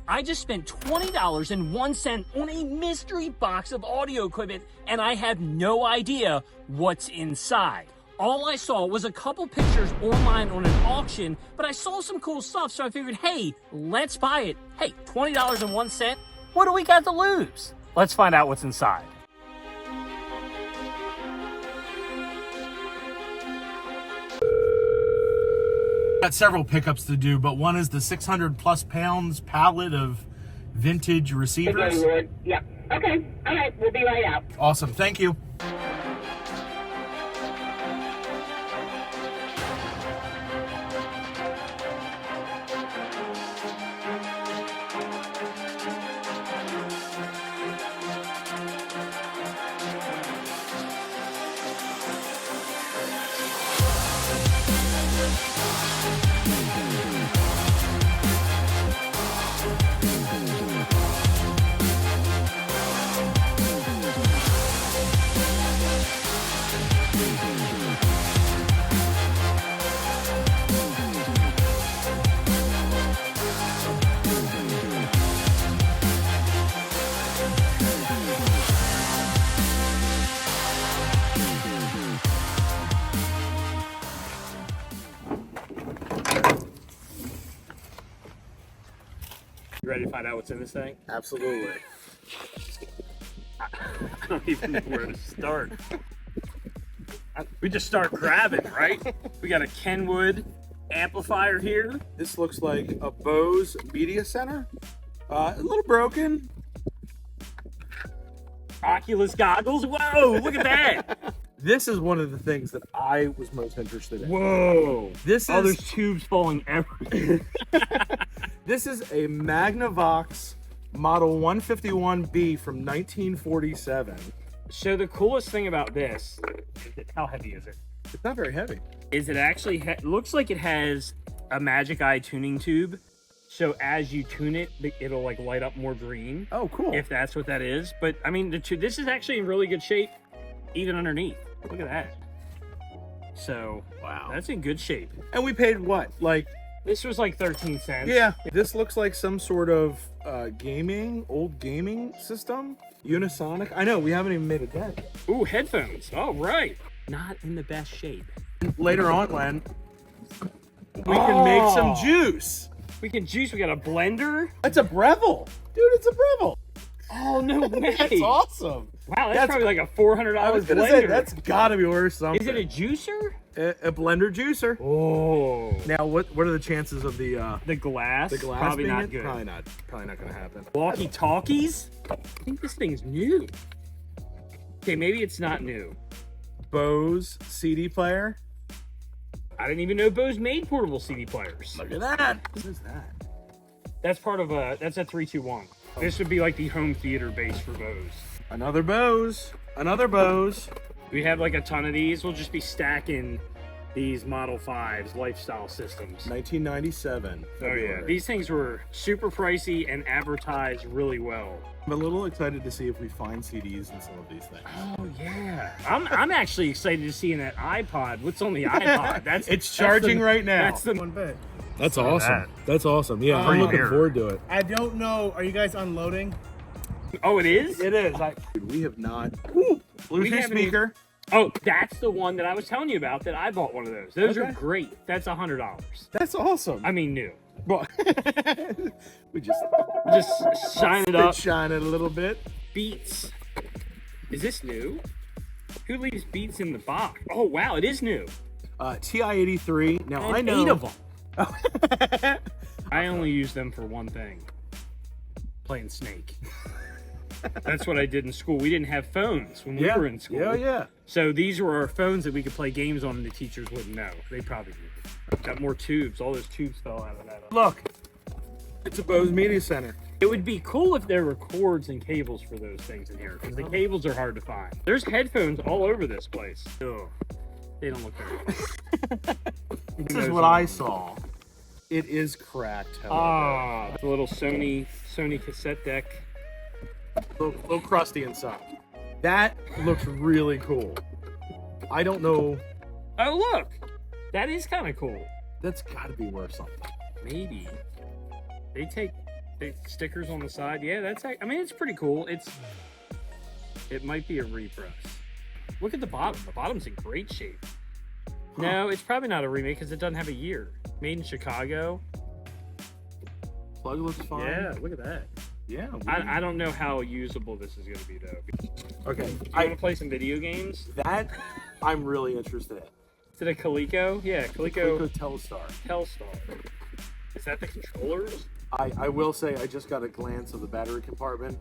I just spent $20.01 on a mystery box of audio equipment, and I have no idea what's inside. All I saw was a couple pictures online on an auction, but I saw some cool stuff, so I figured, hey, let's buy it. Hey, $20.01? What do we got to lose? Let's find out what's inside. Got several pickups to do, but one is the 600 plus pounds pallet of vintage receivers. Yeah. Okay. All right. We'll be right out. Awesome. Thank you. You ready to find out what's in this thing? Absolutely. I don't even know where to start. We just start grabbing, right? We got a Kenwood amplifier here. This looks like a Bose Media Center. A little broken. Oculus goggles. Whoa, look at that. This is one of the things that I was most interested in. Whoa. This Oh, is there's tubes falling everywhere. this is a Magnavox Model 151B from 1947. So the coolest thing about this, how heavy is it? It's not very heavy. Is it actually looks like it has a Magic Eye tuning tube. So as you tune it, it'll like light up more green. Oh, cool. If that's what that is. But I mean, this is actually in really good shape, even underneath. Look at that. So Wow. that's in good shape. And we paid what? Like, This was like 13 cents. yeah, this looks like some sort of old gaming system. Unisonic. I know, we haven't even made a dent. Ooh, headphones. All right. Not in the best shape. Later on, Len, we can make some juice. We can juice. We got a blender. It's a Breville. Dude, it's a Breville. Oh, no way. That's awesome. Wow, that's probably like a $400 I was blender. gonna say, that's gotta be worth something. Is it a juicer? a blender juicer? Oh. Now, what are the chances of the glass? glass Probably being not it? good. Probably not gonna happen. Walkie-talkies? I think this thing's new. Okay, maybe it's not new. Bose CD player. I didn't even know Bose made portable CD players. Look at that. What is that? That's part of that's a 321. This would be like the home theater base for Bose. Another Bose. Another Bose. We have like a ton of these. We'll just be stacking these Model 5s lifestyle systems. 1997. Oh yeah, February. these things were super pricey and advertised really well. I'm a little excited to see if we find CDs in some of these things. Oh yeah, I'm actually excited to see in that iPod. What's on the iPod? It's charging right now. That's the One bit. That's Look at awesome. that. That's awesome. Yeah, I'm Pretty looking weird. forward to it. I don't know. Are you guys unloading? Oh, it is. It is. Dude, we have not. We Bluetooth haven't speaker. Oh, that's the one that I was telling you about. That I bought one of those. Those are Okay. great. That's $100. That's awesome. I mean, new. Well, we just Shine it up. shine it a little bit. Beats. Is this new? Who leaves Beats in the box? Oh wow, it is new. TI-83. Now And I know 8 of them. I only use them for one thing. Playing Snake. That's what I did in school. We didn't have phones when we were in school. Yeah. So these were our phones that we could play games on, and the teachers wouldn't know. They probably did. Got more tubes. All those tubes fell out of that. Look, it's a Bose Media Center. It would be cool if there were cords and cables for those things in here, because the cables are hard to find. There's headphones all over this place. Ugh. They don't look very good. This is what I saw. It is cracked. However. Ah, the little Sony cassette deck. Little crusty inside. That looks really cool. I don't know. Oh look, that is kind of cool. That's got to be worth something. Maybe they take The stickers on the side. Yeah, I mean, it's pretty cool. It might be a repress. Look at the bottom. The bottom's in great shape. No, it's probably not a remake because it doesn't have a year. Made in Chicago. Plug looks fine. Yeah, look at that. Yeah. I don't know how usable this is going to be, though. Okay. I want to play some video games. That I'm really interested in. Is it a Coleco? Yeah, Coleco Telstar. Telstar. Is that the controllers? I will say I just got a glance of the battery compartment.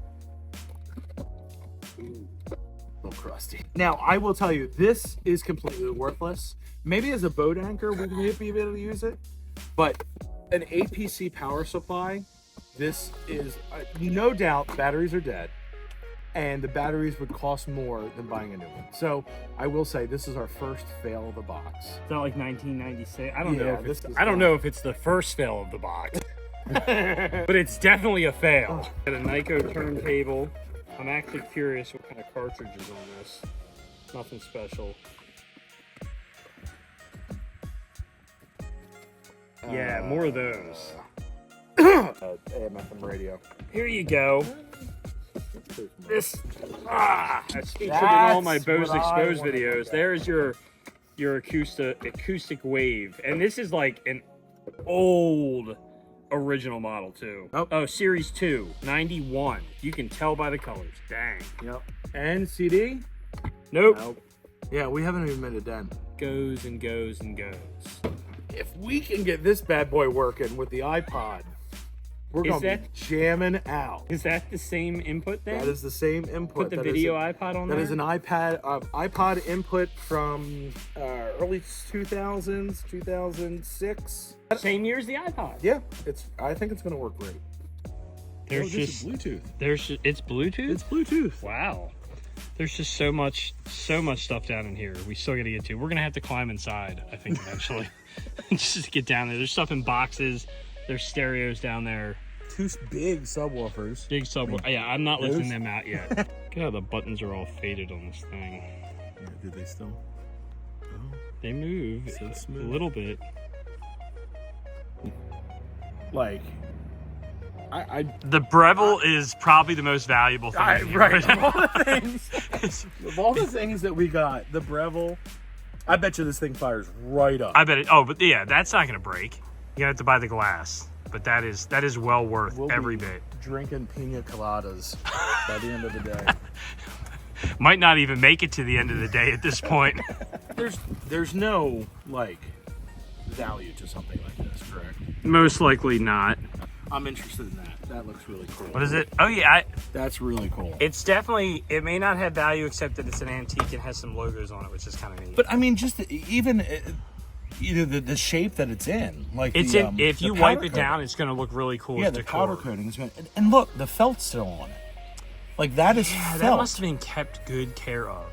Ooh, a little crusty. Now, I will tell you, this is completely worthless. Maybe as a boat anchor, we may be able to use it. But an APC power supply, this is, no doubt, batteries are dead. And the batteries would cost more than buying a new one. So I will say this is our first fail of the box. It's not like 1996. I don't know if it's the first fail of the box. But it's definitely a fail. Got a Nyko turntable. I'm actually curious what kind of cartridge is on this. Nothing special. Yeah, more of those. AM/FM radio. Here you go. That's featured in all my Bose Exposed videos. There's your acoustic wave, and this is like an old original model too. Oh, Series 2, 91. You can tell by the colors. Dang. Yep. And CD? Nope. Yeah, we haven't even made a dent. Goes and goes and goes. If we can get this bad boy working with the iPod, we're going to be jamming out. Is that the same input then? That is the same input. Put the video iPod on there? That is an iPod input from early 2000s, 2006. Same year as the iPod. Yeah, I think it's going to work great. There's just Bluetooth. It's Bluetooth? It's Bluetooth. Wow. There's just so much stuff down in here. We still got to get to. We're going to have to climb inside, I think, eventually. Just to get down there. There's stuff in boxes. There's stereos down there. Two big subwoofers. Big subwoofer. Yeah, I'm not lifting them out yet. Look at how the buttons are all faded on this thing. Yeah, do they still? Oh. They move So smooth. a little bit. Like, the Breville is probably the most valuable thing. Right. Of all the things that we got, the Breville, I bet you this thing fires right up. I bet it. Oh, but yeah, that's not going to break. You're gonna have to buy the glass, but that is well worth every bit. Drinking pina coladas by the end of the day. Might not even make it to the end of the day at this point. There's no like value to something like this, correct? Most likely not. I'm interested in that. That looks really cool. What is it? Oh yeah, that's really cool. It's definitely. It may not have value except that it's an antique and has some logos on it, which is kind of neat. But I mean, just even. The shape that it's in, like it's in. If you wipe it down, it's going to look really cool. Yeah, the powder coating is going. And look, the felt's still on it. Like that is felt. That must have been kept good care of.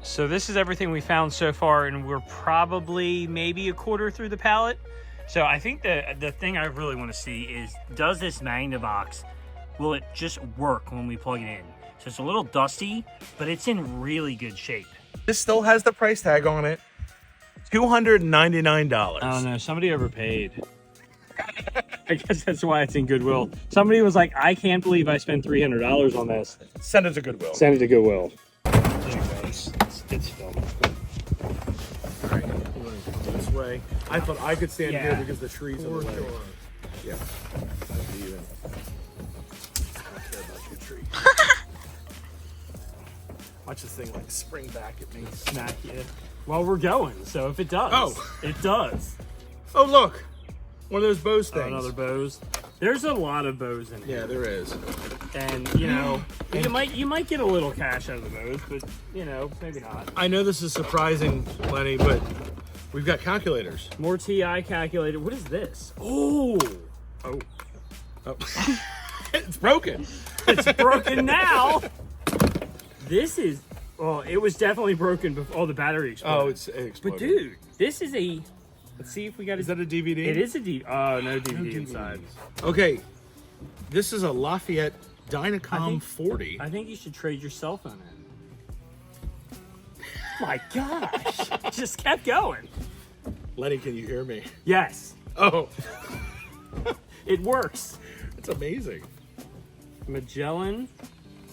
So this is everything we found so far, and we're probably maybe a quarter through the pallet. So I think the thing I really want to see is, does this Magnavox, will it just work when we plug it in? So it's a little dusty, but it's in really good shape. This still has the price tag on it. $299. Oh no, somebody overpaid. I guess that's why it's in Goodwill. Somebody was like, I can't believe I spent $300 on this. Send it to Goodwill. Send it to Goodwill. Anyways, it's filming. All right, we're going to go this way. I thought I could stand here because the trees are in the way. Yeah. I don't care about your tree. Watch this thing like spring back at me. Smack you. Well, we're going, so if it does. Oh. It does. Oh, look. One of those Bose things. Another Bose. There's a lot of Bose in here. Yeah, there is. And, you know, you might get a little cash out of the Bose, but, you know, maybe not. I know this is surprising, Lenny, but we've got calculators. More TI calculator. What is this? Oh. It's broken. It's broken now. This is... Well, it was definitely broken before the battery exploded. Oh, it exploded. But dude, this is a... Let's see if we got... Is that a DVD? It is a DVD. Oh, no DVD inside. Okay, this is a Lafayette Dynacom 40. I think you should trade your cell phone in. My gosh. Just kept going. Lenny, can you hear me? Yes. Oh. It works. It's amazing. Magellan,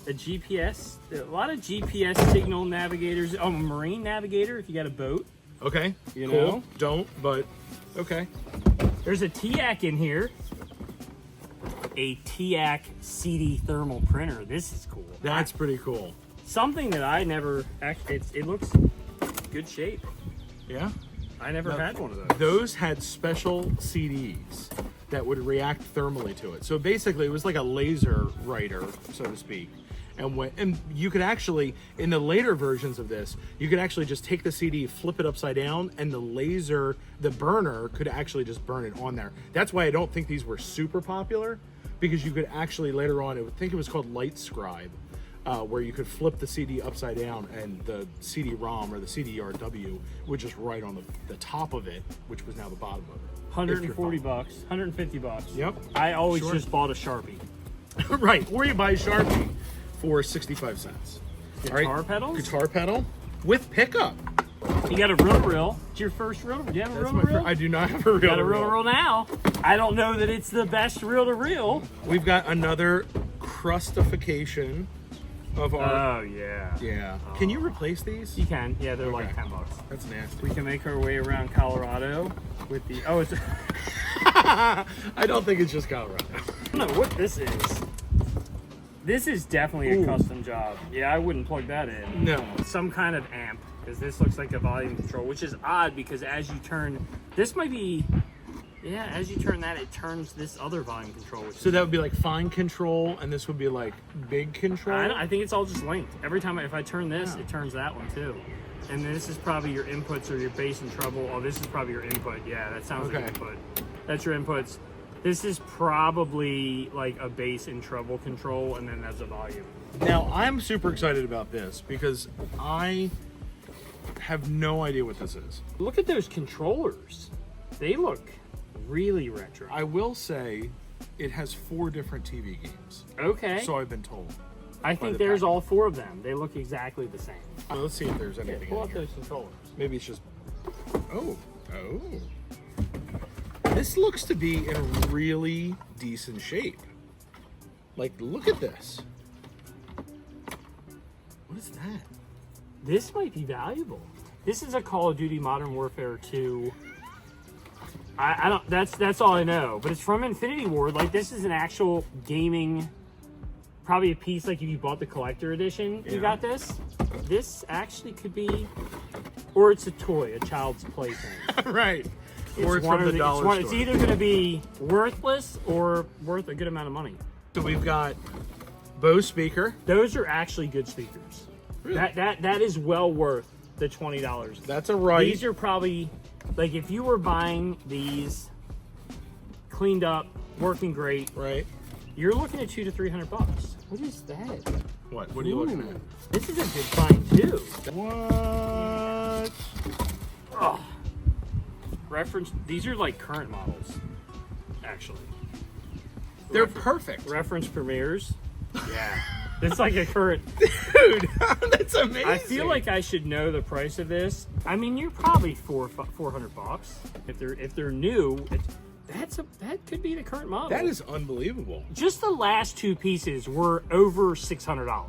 a GPS, a lot of GPS signal navigators. Oh, a marine navigator if you got a boat. Okay. You cool. know? Don't, but okay. There's a TIAC in here. A TIAC CD thermal printer. This is cool. That's pretty cool. Something that I never actually. It looks good shape. Yeah. I never No, had one of those. Those had special CDs that would react thermally to it. So basically, it was like a laser writer, so to speak. And you could actually, in the later versions of this, you could actually just take the CD, flip it upside down, and the burner could actually just burn it on there. That's why I don't think these were super popular, because you could actually later on, I think it was called Light Scribe, where you could flip the CD upside down and the CD-ROM or the CD-RW would just write on the top of it, which was now the bottom of it. 140 bucks, 150 bucks. Yep. I always Sure. just bought a Sharpie. Right, or you buy a Sharpie for 65 cents. Guitar pedals? Guitar pedal with pickup. You got a reel. It's your first reel. Do you have a That's reel? I do not have a reel. You got a reel now. I don't know that it's the best reel to reel. We've got another crustification of our. Oh yeah. Yeah. Can you replace these? You can. Yeah, they're like Okay. 10 bucks. That's nasty. We can make our way around Colorado with the. Oh, it's. I don't think it's just Colorado. I don't know what this is. This is definitely a Ooh. custom job. Yeah, I wouldn't plug that in. No. Some kind of amp, because this looks like a volume control, which is odd because as you turn, this might be, yeah, as you turn that, it turns this other volume control. Which So that would be like fine control, and this would be like big control. I think it's all just linked. Every time, if I turn this, it turns that one too. And this is probably your inputs or your bass and treble. Oh, this is probably your input. Yeah, that sounds like Okay. input. That's your inputs. This is probably like a bass and treble control, and then that's a volume. Now I'm super excited about this because I have no idea what this is. Look at those controllers. They look really retro. I will say it has 4 different TV games. Okay. So I've been told. I by think the there's pack. all 4 of them. They look exactly the same. Let's see if there's anything Pull in up here. those controllers. Maybe it's just. Oh. This looks to be in really decent shape. Like, look at this. What is that? This might be valuable. This is a Call of Duty Modern Warfare 2. I don't. That's all I know. But it's from Infinity Ward. Like this is an actual gaming. Probably a piece like if you bought the collector edition, you Yeah. got this. This actually could be, or it's a toy, a child's plaything. Right. It's Or it's one from or the dollar one, store. It's either going to be worthless or worth a good amount of money. So we've got Bose speaker. Those are actually good speakers. Really? That is well worth the $20. That's a right. These are probably like if you were buying these cleaned up, working great, right. you're looking at $200 to $300. What is that? What? What are you looking Ooh, at? This is a good find too. What? Oh. Reference. These are like current models, actually. They're perfect. Reference premieres. Yeah. It's like a current. Dude, that's amazing. I feel like I should know the price of this. I mean, you're probably $400 if they're new. That could be the current model. that is unbelievable. Just the last 2 pieces were over $600.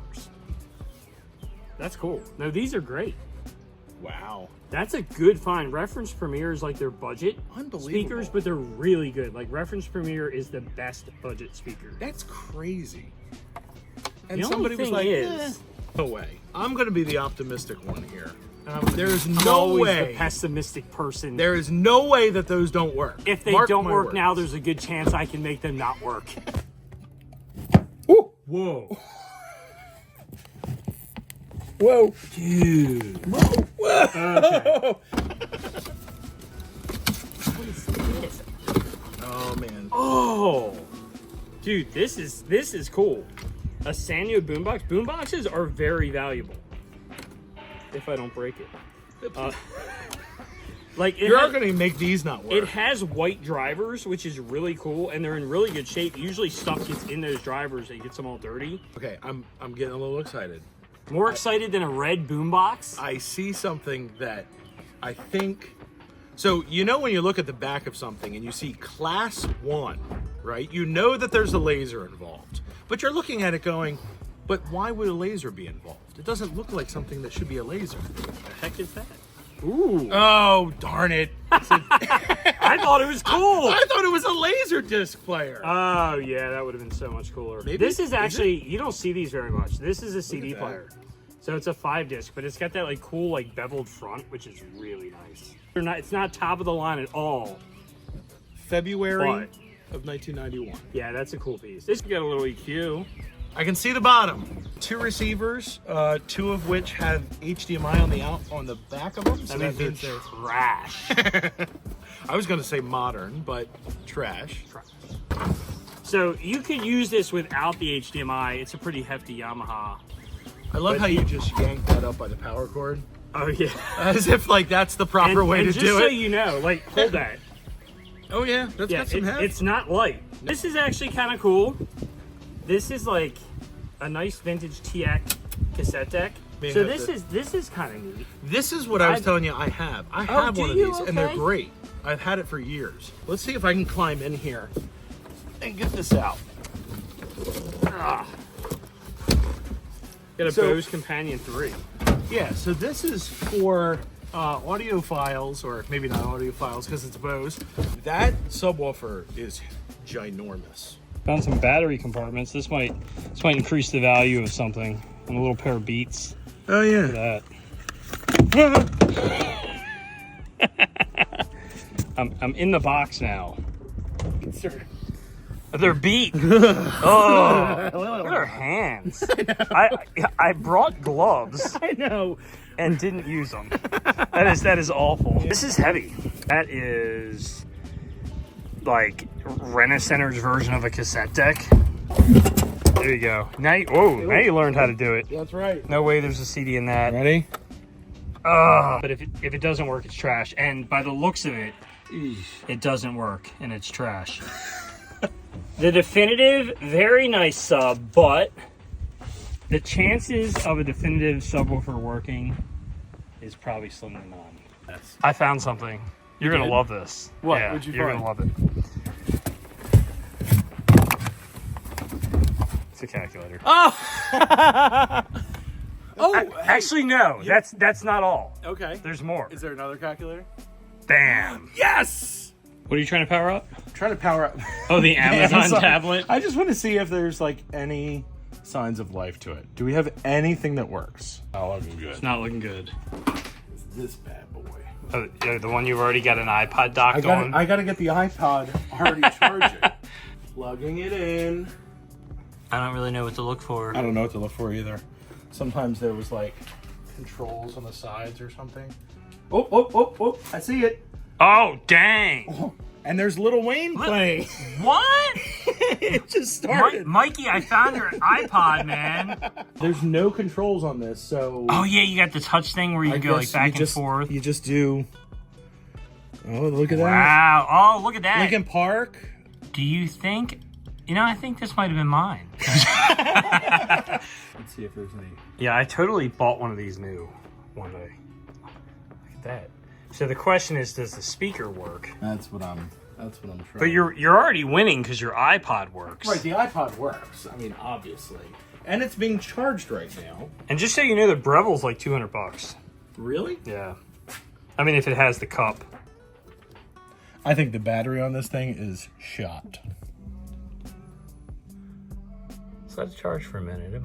That's cool. No, these are great. Wow. That's a good find. Reference Premiere is like their budget Unbelievable. speakers, but they're really good. Like Reference Premiere is the best budget speaker. That's crazy. And The only somebody was thing like, is- no way. I'm going to be the optimistic one here. There is I'm no always way. the pessimistic person. There is no way that those don't work. If they Mark don't my work words. now, there's a good chance I can make them not work. Woo. Whoa. Whoa. Dude. Whoa. Okay. What is this? Oh, man. Oh. Dude, this is cool. A Sanyo boombox. Boomboxes are very valuable. If I don't break it. Like it You're has, going to make these not work. it has white drivers, which is really cool, and they're in really good shape. Usually stuff gets in those drivers and it gets them all dirty. Okay, I'm getting a little excited. More excited than a red boombox. I see something that I think. So, you know, when you look at the back of something and you see class 1, right? You know that there's a laser involved, but you're looking at it going, but why would a laser be involved? It doesn't look like something that should be a laser. The heck is that? Ooh. Oh, darn it. I thought it was cool. I thought it was a laser disc player. Oh, yeah, that would have been so much cooler. Maybe- This is is actually, you don't see these very much. This is a CD that. player. So it's a 5-disc, but it's got that like cool like beveled front, which is really nice. It's not top of the line at all. February of 1991. Yeah, that's a cool piece. This got a little EQ. I can see the bottom. 2 receivers, 2 of which have HDMI on the back of them. So That means they're trash. I was going to say modern, but trash. So you could use this without the HDMI. It's a pretty hefty Yamaha. I love But- how you just yanked that up by the power cord, Oh yeah. as if like that's the proper way to just do so it. you know, like hold that. Oh yeah, that's Yeah, got some heft. it's not light. This is actually kind of cool. This is like a nice vintage TAC cassette deck. May So have this is kind of neat. This is what I was I've- telling you I have. I Oh, have do one of you? these, and they're Okay. great. I've had it for years. Let's see if I can climb in here and get this out. Got a So- Bose Companion 3. Yeah, so this is for audiophiles, or maybe not audiophiles because it's Bose. That subwoofer is ginormous. Found some battery compartments. This might increase the value of something. And a little pair of Beats. Oh yeah. That. I'm in the box now. They're beat. Oh, look at her hands. I brought gloves. I know. And didn't use them. That is awful. This is heavy. That is like Rent-A-Center's version of a cassette deck. There you go. Now you learned how to do it. That's right. No way there's a CD in that. Ready? But if it doesn't work, it's trash. And by the looks of it, it doesn't work and it's trash. The Definitive, very nice sub, but the chances of a Definitive subwoofer working is probably slim to none. Yes. I found something. You're gonna did? love this. What? Yeah, What'd you you're find? gonna love it. It's a calculator. Actually, no. That's not all. Okay. There's more. Is there another calculator? Bam. Yes! What are you trying to power up? I'm trying to power up. Oh, the Amazon tablet. I just want to see if there's like any signs of life to it. Do we have anything that works? Oh, looking good. It's not looking good. It's this bad boy. Oh, yeah, the one you've already got an iPod docked on. I gotta get the iPod already charging. Plugging it in. I don't really know what to look for. I don't know what to look for either. Sometimes there was like controls on the sides or something. Oh, I see it. Oh, dang. And there's Lil Wayne playing. What? It just started. Mikey, I found your iPod, man. There's no controls on this, so Oh, yeah, you got the touch thing where you I can go like guess back you and just, forth. You just do. Oh, look at that. Wow. Oh, look at that. Lincoln Park. Do you think... You know, I think this might have been mine. Let's see if there's any. Yeah, I totally bought one of these new one day. Look at that. So the question is, does the speaker work? That's what I'm trying. But you're already winning because your iPod works. Right, the iPod works. I mean, obviously. And it's being charged right now. And just so you know, the Breville's like $200. Really? Yeah. I mean, if it has the cup. I think the battery on this thing is shot. So let's charge for a minute. It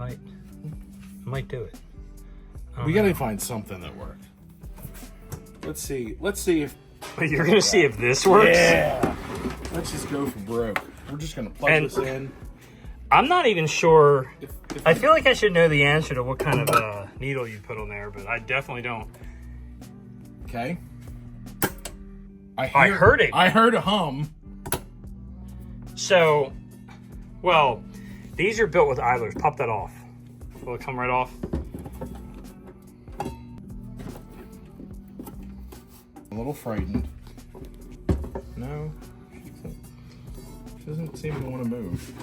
might do it. We gotta find something that works. Let's see if. But you're gonna see if this works. Yeah. Let's just go for broke. We're just gonna plug And- this in. I'm not even sure. If I feel like I should know the answer to what kind of needle you put on there, but I definitely don't. Okay. I heard it. I heard a hum. So, well, these are built with idlers. Pop that off. Will it come right off? A little frightened. No. She doesn't seem to want to move.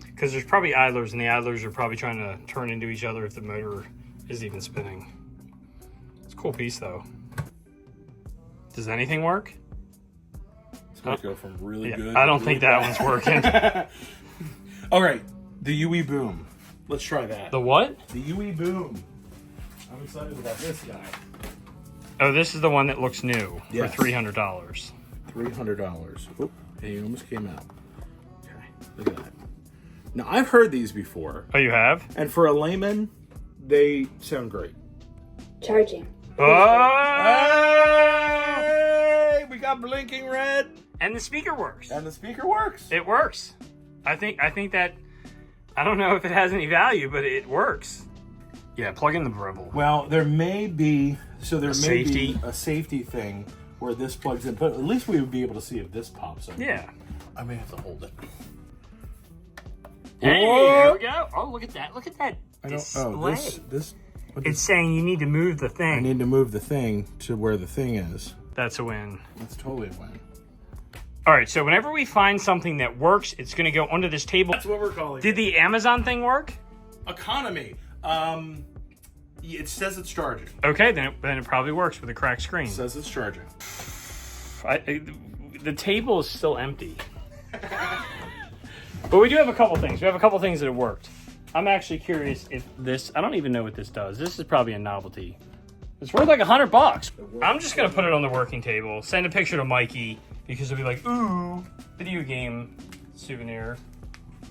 Because there's probably idlers, and the idlers are probably trying to turn into each other if the motor is even spinning. It's Cool piece though. Does anything work? It's gonna go from really Yeah, good. I to don't really think that bad. one's working. All right, the UE Boom. Let's try that. The what? The UE Boom. I'm excited about this guy. Oh, this is the one that looks new Yes. for $300. $300. Oop, it almost came out. Okay, look at that. Now, I've heard these before, Oh, you have? and for a layman, they sound great. Charging. Oh! Hey, we got blinking red, And the speaker works. and the speaker works. It works. I think that, I don't know if it has any value, but it works. Yeah, plug in the Breville. Well, there may be safety. a safety thing where this plugs in, but at least we would be able to see if this pops up. Yeah. I may have to hold it. Hey, Whoa! here we go. Oh, look at that. Look at that display. This. What It's saying you need to move the I thing. need to move the thing to where the thing is. That's a win. That's totally a win. All right, so whenever we find something that works, it's going to go under this table. That's what we're calling Did the Amazon thing work? economy. It says it's charging. Okay, then it probably works with a cracked screen. It says it's charging. The table is still empty. But we do have a couple things. We have a couple things that have worked. I'm actually curious if this, I don't even know what this does. This is probably a novelty. It's worth like $100. I'm just gonna put it on the working table, send a picture to Mikey, because he'll be like, ooh, video game souvenir,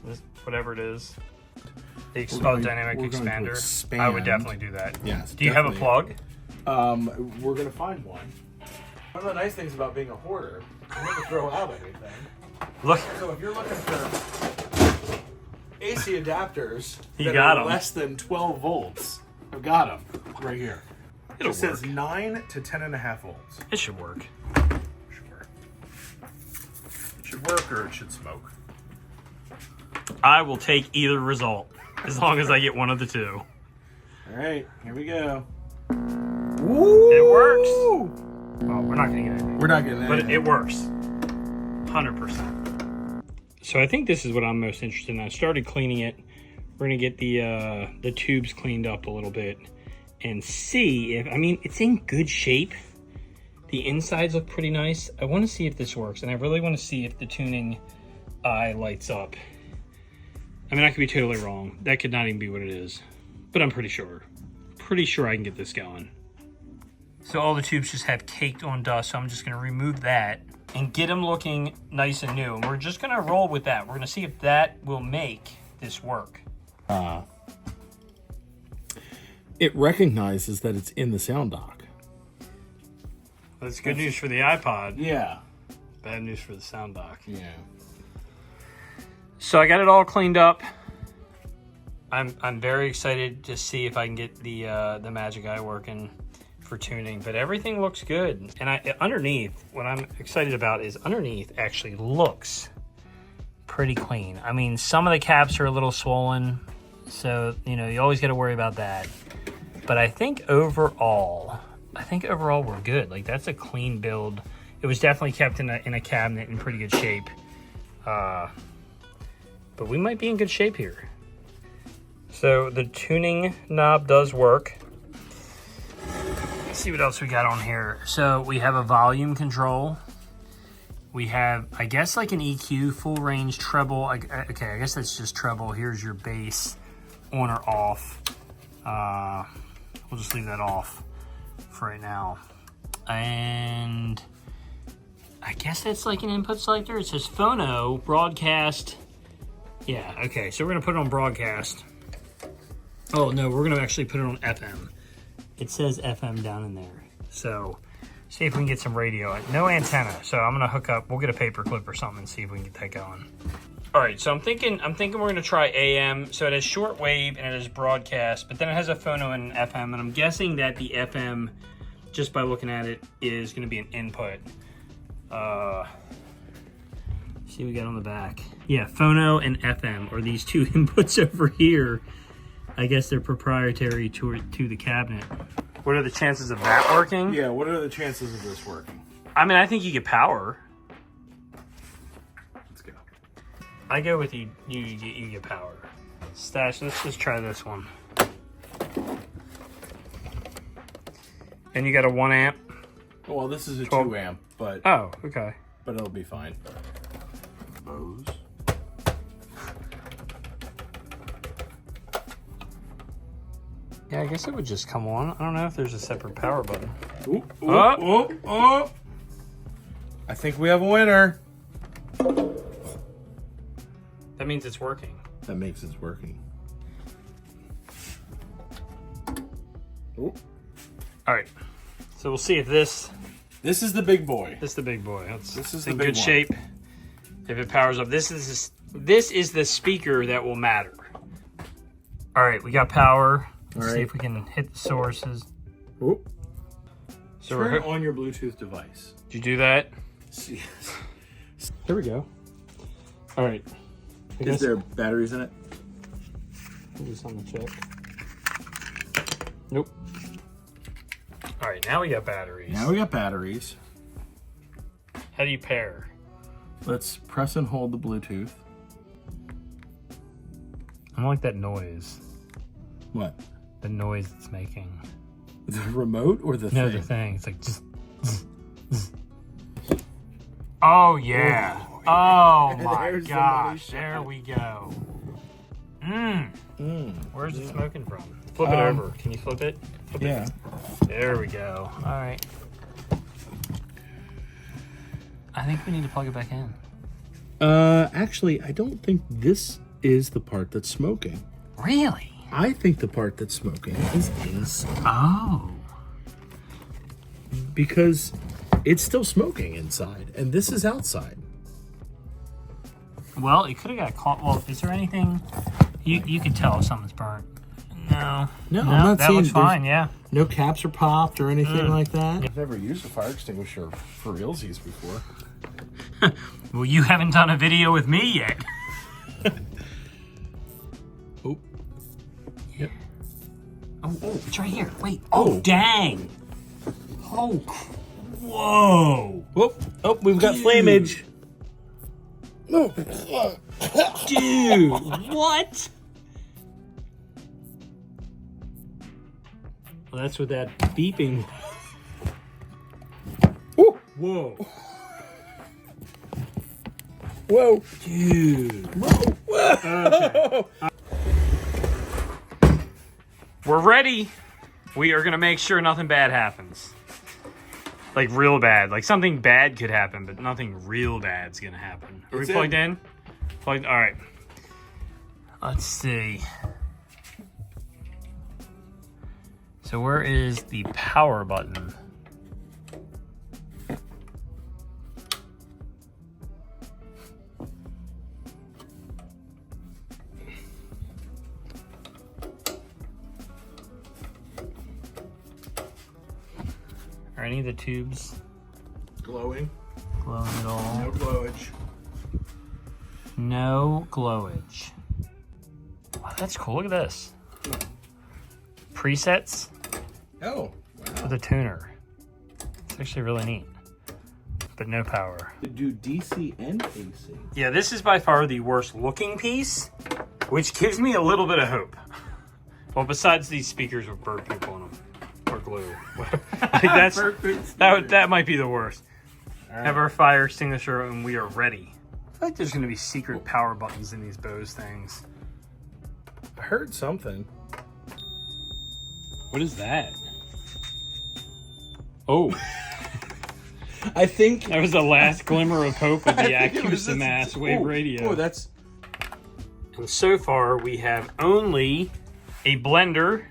this, whatever it is. The dynamic we're going to expander. expand. I would definitely do that. Yes, Do you have a definitely. plug? We're gonna find one. One of the nice things about being a hoarder, you never throw out anything. Look, So if you're looking for AC adapters You that got are 'em. less than 12 volts, I've got them right here. it'll It says work. 9 to 10.5 volts. It should work. Sure. It should work or it should smoke. I will take either result, as long as I get one of the two. All right, here we go. It works. Well, we're not gonna get anything. We're not getting that. But it works. 100%. So I think this is what I'm most interested in. I started cleaning it. We're gonna get the tubes cleaned up a little bit and see if, I mean, it's in good shape. The insides look pretty nice. I want to see if this works, and I really want to see if the tuning eye lights up. I mean, I could be totally wrong. That could not even be what it is, but I'm pretty sure. Pretty sure I can get this going. So all the tubes just have caked on dust, so I'm just gonna remove that and get them looking nice and new. And we're just gonna roll with that. We're gonna see if that will make this work. It recognizes that it's in the sound dock. That's good news for the iPod. Yeah. Bad news for the sound dock. Yeah. So I got it all cleaned up. I'm very excited to see if I can get the Magic Eye working for tuning, but everything looks good. And underneath, what I'm excited about is underneath actually looks pretty clean. I mean, some of the caps are a little swollen, so you know you always got to worry about that. But I think overall we're good. Like, that's a clean build. It was definitely kept in a cabinet in pretty good shape. But we might be in good shape here. So the tuning knob does work. Let's see what else we got on here. So we have a volume control. We have, I guess, like an EQ, full range treble. Okay, I guess that's just treble. Here's your bass, on or off. We'll just leave that off for right now. And I guess that's like an input selector. It says phono, broadcast. Yeah, okay, so we're gonna put it on broadcast. Oh no, we're gonna actually put it on FM. It says FM down in there. So, see if we can get some radio. No antenna, so I'm gonna hook up, we'll get a paper clip or something and see if we can get that going. All right, so I'm thinking we're gonna try AM. So it has shortwave and it has broadcast, but then it has a phono and an FM, and I'm guessing that the FM, just by looking at it, is gonna be an input. See what we got on the back. Yeah, phono and FM are these two inputs over here. I guess they're proprietary to the cabinet. What are the chances of that working? Yeah, what are the chances of this working? I mean, I think you get power. Let's go. I go with you get power. Stash, let's just try this one. And you got a 1 amp? Well, this is a 12. 2 amp, but Oh, okay. it'll be fine. Bose. Yeah, I guess it would just come on. I don't know if there's a separate power button. Ooh, ooh. I think we have a winner. That means it's working. That makes it working. Ooh. All right. So we'll see if this This is the big boy. is the big boy. This is in the big good one. shape. If it powers up, this is the speaker that will matter. All right, we got power. Let's All see right. if we can hit the sources. Ooh. So Turn we're on your Bluetooth device. Did you do that? See, Here we go. All right. I is guess there batteries in it? I'll do something to check. Nope. All right, now we got batteries. Now we got batteries. How do you pair? Let's press and hold the Bluetooth. I don't like that noise. What? The noise it's making. The remote or the No, thing? the thing. It's like just. Oh yeah. Oh my There's the gosh. motion. There we go. Mmm. Mm. Where's it smoking from? Flip it over. Can you flip it? Flip Yeah. it. There we go. All right. I think we need to plug it back in. Actually, I don't think this is the part that's smoking. Really? I think the part that's smoking is inside. Oh. Because it's still smoking inside, and this is outside. Well, it could have got caught. Well, is there anything you can tell if something's burnt? No. No, I'm not that seeing looks there's- fine. Yeah. No caps are popped or anything like that. I've never used a fire extinguisher for realsies before. Well, you haven't done a video with me yet. Oh. Yep. Oh, it's right here. Wait. Oh, dang. Oh, whoa. Whoop. Oh, we've got flameage. No. Dude, what? Well, that's what that beeping. Ooh. Whoa. Whoa. Dude. Whoa. Okay. We're ready. We are going to make sure nothing bad happens. Like real bad. Like something bad could happen, but nothing real bad's going to happen. Are we It's plugged in? Plugged. All right. Let's see. So where is the power button? Are any of the tubes Glowing. glowing at all? No glowage. No glowage. Oh, that's cool. Look at this. Presets Oh. with a tuner. It's actually really neat. But no power. Do DC and AC. Yeah, this is by far the worst looking piece, which gives me a little bit of hope. Well, besides these speakers with bird poop on them. Or glue. Like that might be the worst. Have our fire extinguisher and we are ready. I feel like there's going to be secret power buttons in these Bose things. I heard something. What is that? Oh, I think that was the last glimmer of hope with the I think it was Acusa Mass Wave Radio. Oh, that's And so far, we have only a blender.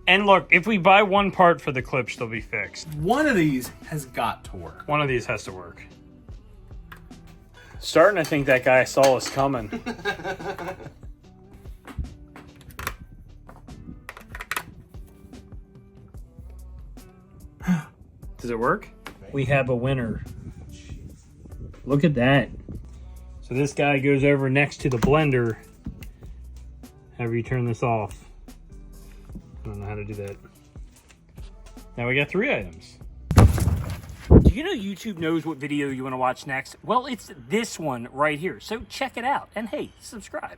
And look, if we buy one part for the clips, they'll be fixed. one of these has got to work. One of these has to work. Starting to think that guy saw us coming. Does it work? We have a winner. Look at that. So this guy goes over next to the blender. However you turn this off. I don't know how to do that. Now we got 3 items. Do you know YouTube knows what video you want to watch next? Well, it's this one right here. So check it out. And hey, subscribe.